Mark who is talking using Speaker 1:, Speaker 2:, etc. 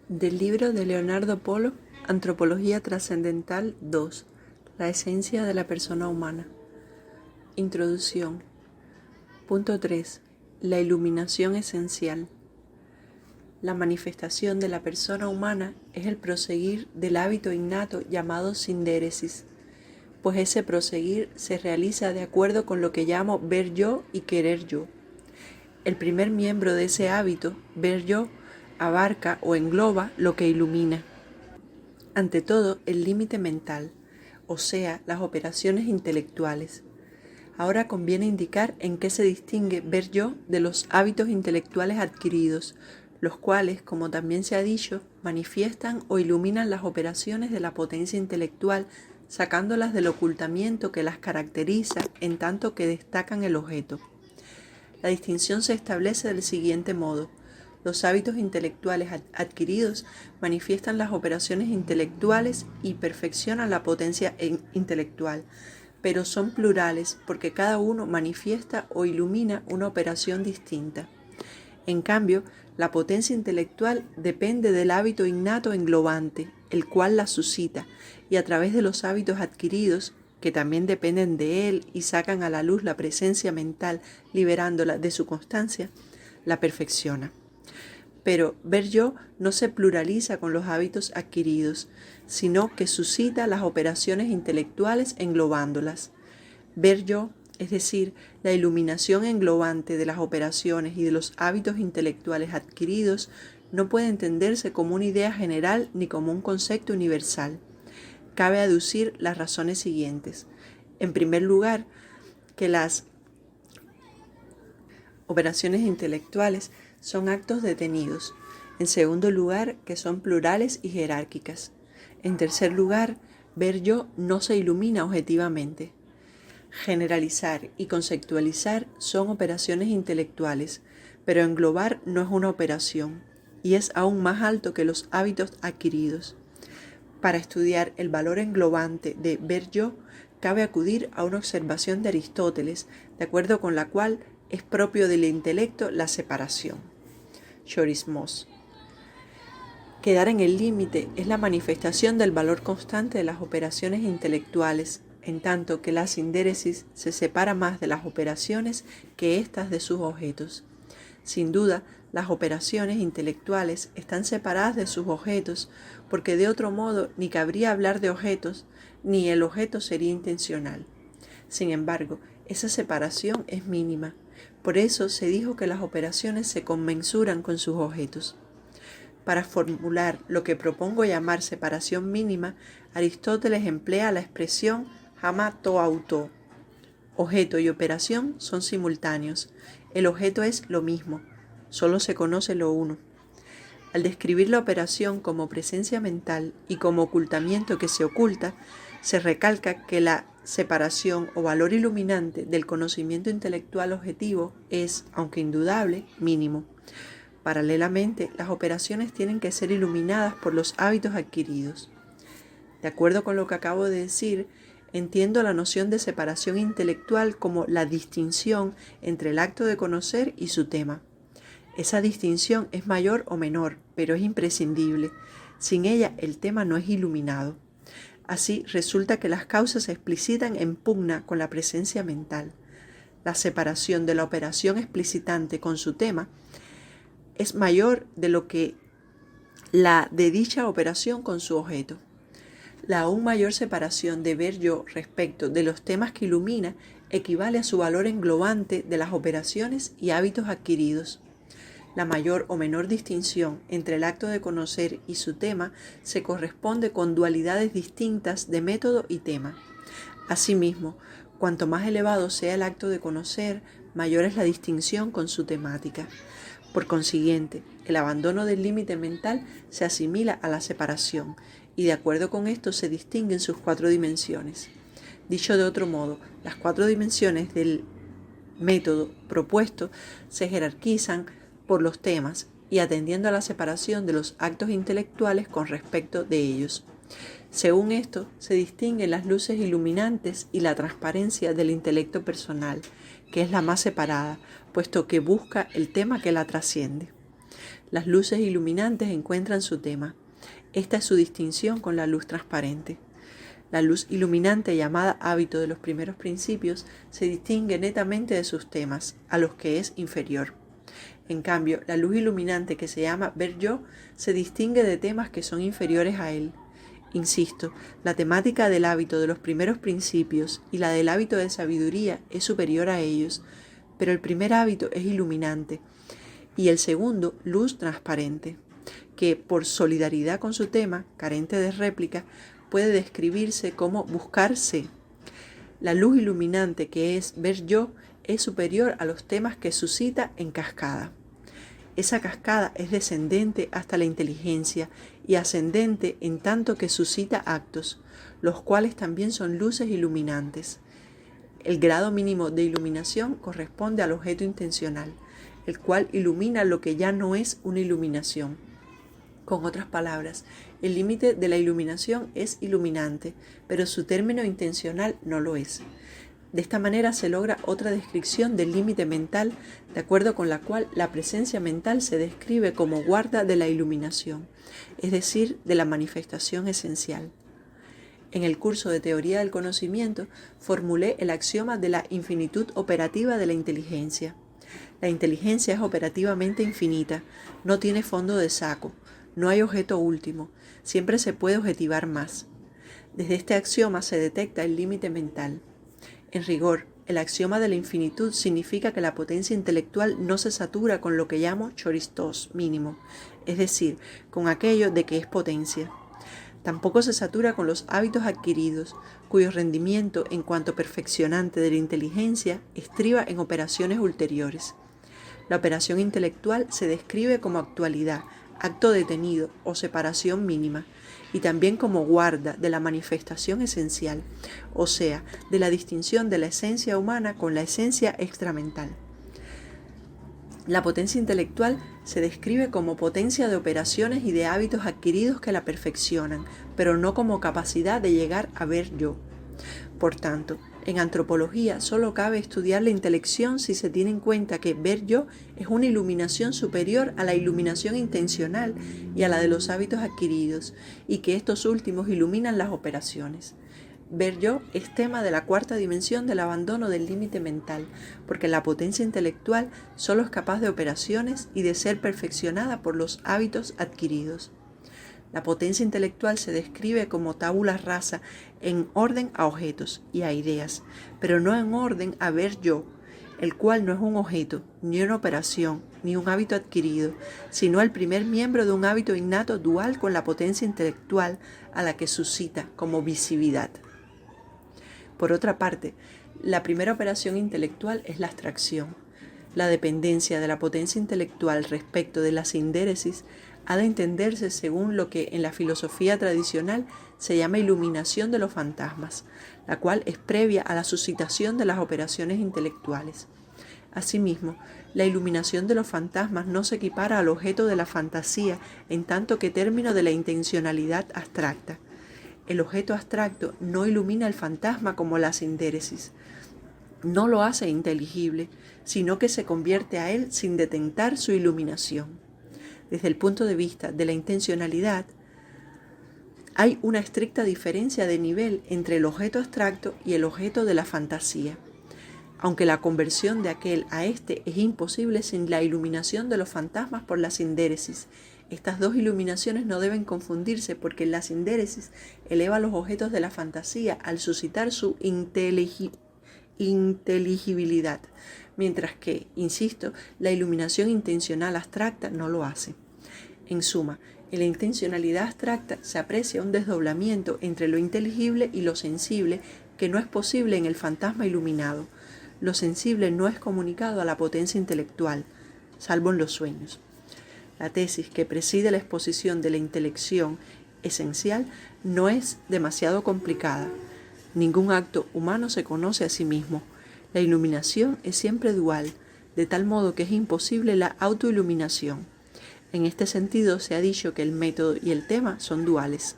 Speaker 1: Del libro de Leonardo Polo, Antropología Trascendental 2, la esencia de la persona humana. Introducción. Punto 3. La iluminación esencial. La manifestación de la persona humana es el proseguir del hábito innato llamado sindéresis, pues ese proseguir se realiza de acuerdo con lo que llamo ver yo y querer yo. El primer miembro de ese hábito, ver yo, abarca o engloba lo que ilumina. Ante todo, el límite mental, o sea, las operaciones intelectuales. Ahora conviene indicar en qué se distingue ver yo de los hábitos intelectuales adquiridos, los cuales, como también se ha dicho, manifiestan o iluminan las operaciones de la potencia intelectual, sacándolas del ocultamiento que las caracteriza en tanto que destacan el objeto. La distinción se establece del siguiente modo. Los hábitos intelectuales adquiridos manifiestan las operaciones intelectuales y perfeccionan la potencia intelectual, pero son plurales porque cada uno manifiesta o ilumina una operación distinta. En cambio, la potencia intelectual depende del hábito innato englobante, el cual la suscita, y a través de los hábitos adquiridos, que también dependen de él y sacan a la luz la presencia mental, liberándola de su constancia, la perfecciona. Pero ver yo no se pluraliza con los hábitos adquiridos, sino que suscita las operaciones intelectuales englobándolas. Ver yo, es decir, la iluminación englobante de las operaciones y de los hábitos intelectuales adquiridos, no puede entenderse como una idea general ni como un concepto universal. Cabe aducir las razones siguientes. En primer lugar, que las operaciones intelectuales son actos detenidos. En segundo lugar, que son plurales y jerárquicas. En tercer lugar, ver yo no se ilumina objetivamente. Generalizar y conceptualizar son operaciones intelectuales, pero englobar no es una operación, y es aún más alto que los hábitos adquiridos. Para estudiar el valor englobante de ver yo, cabe acudir a una observación de Aristóteles, de acuerdo con la cual es propio del intelecto la separación. Chorismos. Quedar en el límite es la manifestación del valor constante de las operaciones intelectuales, en tanto que la sindéresis se separa más de las operaciones que éstas de sus objetos. Sin duda, las operaciones intelectuales están separadas de sus objetos, porque de otro modo ni cabría hablar de objetos, ni el objeto sería intencional. Sin embargo, esa separación es mínima. Por eso se dijo que las operaciones se conmensuran con sus objetos. Para formular lo que propongo llamar separación mínima, Aristóteles emplea la expresión hama to auto. Objeto y operación son simultáneos. El objeto es lo mismo, solo se conoce lo uno. Al describir la operación como presencia mental y como ocultamiento que se oculta, se recalca que la separación o valor iluminante del conocimiento intelectual objetivo es, aunque indudable, mínimo. Paralelamente, las operaciones tienen que ser iluminadas por los hábitos adquiridos. De acuerdo con lo que acabo de decir, entiendo la noción de separación intelectual como la distinción entre el acto de conocer y su tema. Esa distinción es mayor o menor, pero es imprescindible. Sin ella, el tema no es iluminado. Así, resulta que las causas se explicitan en pugna con la presencia mental. La separación de la operación explicitante con su tema es mayor de lo que la de dicha operación con su objeto. La aún mayor separación de ver yo respecto de los temas que ilumina equivale a su valor englobante de las operaciones y hábitos adquiridos. La mayor o menor distinción entre el acto de conocer y su tema se corresponde con dualidades distintas de método y tema. Asimismo, cuanto más elevado sea el acto de conocer, mayor es la distinción con su temática. Por consiguiente, el abandono del límite mental se asimila a la separación, y de acuerdo con esto se distinguen sus cuatro dimensiones. Dicho de otro modo, las cuatro dimensiones del método propuesto se jerarquizan por los temas y atendiendo a la separación de los actos intelectuales con respecto de ellos. Según esto, se distinguen las luces iluminantes y la transparencia del intelecto personal, que es la más separada, puesto que busca el tema que la trasciende. Las luces iluminantes encuentran su tema. Esta es su distinción con la luz transparente. La luz iluminante, llamada hábito de los primeros principios, se distingue netamente de sus temas, a los que es inferior. En cambio, la luz iluminante, que se llama ver yo, se distingue de temas que son inferiores a él. Insisto, la temática del hábito de los primeros principios y la del hábito de sabiduría es superior a ellos, pero el primer hábito es iluminante y el segundo, luz transparente, que por solidaridad con su tema, carente de réplica, puede describirse como buscarse. La luz iluminante, que es ver yo, es superior a los temas que suscita en cascada. Esa cascada es descendente hasta la inteligencia y ascendente en tanto que suscita actos, los cuales también son luces iluminantes. El grado mínimo de iluminación corresponde al objeto intencional, el cual ilumina lo que ya no es una iluminación. Con otras palabras, el límite de la iluminación es iluminante, pero su término intencional no lo es. De esta manera se logra otra descripción del límite mental, de acuerdo con la cual la presencia mental se describe como guarda de la iluminación, es decir, de la manifestación esencial. En el curso de Teoría del Conocimiento formulé el axioma de la infinitud operativa de la inteligencia. La inteligencia es operativamente infinita, no tiene fondo de saco, no hay objeto último, siempre se puede objetivar más. Desde este axioma se detecta el límite mental. En rigor, el axioma de la infinitud significa que la potencia intelectual no se satura con lo que llamo choristos mínimo, es decir, con aquello de que es potencia. Tampoco se satura con los hábitos adquiridos, cuyo rendimiento en cuanto perfeccionante de la inteligencia estriba en operaciones ulteriores. La operación intelectual se describe como actualidad, acto detenido o separación mínima, y también como guarda de la manifestación esencial, o sea, de la distinción de la esencia humana con la esencia extramental. La potencia intelectual se describe como potencia de operaciones y de hábitos adquiridos que la perfeccionan, pero no como capacidad de llegar a ver yo. Por tanto, en antropología solo cabe estudiar la intelección si se tiene en cuenta que ver yo es una iluminación superior a la iluminación intencional y a la de los hábitos adquiridos, y que estos últimos iluminan las operaciones. Ver yo es tema de la cuarta dimensión del abandono del límite mental, porque la potencia intelectual solo es capaz de operaciones y de ser perfeccionada por los hábitos adquiridos. La potencia intelectual se describe como tabula rasa en orden a objetos y a ideas, pero no en orden a ver yo, el cual no es un objeto, ni una operación, ni un hábito adquirido, sino el primer miembro de un hábito innato dual con la potencia intelectual a la que suscita como visividad. Por otra parte, la primera operación intelectual es la abstracción. La dependencia de la potencia intelectual respecto de la sindéresis ha de entenderse según lo que en la filosofía tradicional se llama iluminación de los fantasmas, la cual es previa a la suscitación de las operaciones intelectuales. Asimismo, la iluminación de los fantasmas no se equipara al objeto de la fantasía en tanto que término de la intencionalidad abstracta. El objeto abstracto no ilumina el fantasma como la sindéresis. No lo hace inteligible, sino que se convierte a él sin detentar su iluminación. Desde el punto de vista de la intencionalidad, hay una estricta diferencia de nivel entre el objeto abstracto y el objeto de la fantasía, aunque la conversión de aquel a este es imposible sin la iluminación de los fantasmas por la sindéresis. Estas dos iluminaciones no deben confundirse porque la sindéresis eleva los objetos de la fantasía al suscitar su inteligibilidad, mientras que, insisto, la iluminación intencional abstracta no lo hace. En suma, en la intencionalidad abstracta se aprecia un desdoblamiento entre lo inteligible y lo sensible que no es posible en el fantasma iluminado. Lo sensible no es comunicado a la potencia intelectual, salvo en los sueños. La tesis que preside la exposición de la intelección esencial no es demasiado complicada. Ningún acto humano se conoce a sí mismo. La iluminación es siempre dual, de tal modo que es imposible la autoiluminación. En este sentido se ha dicho que el método y el tema son duales.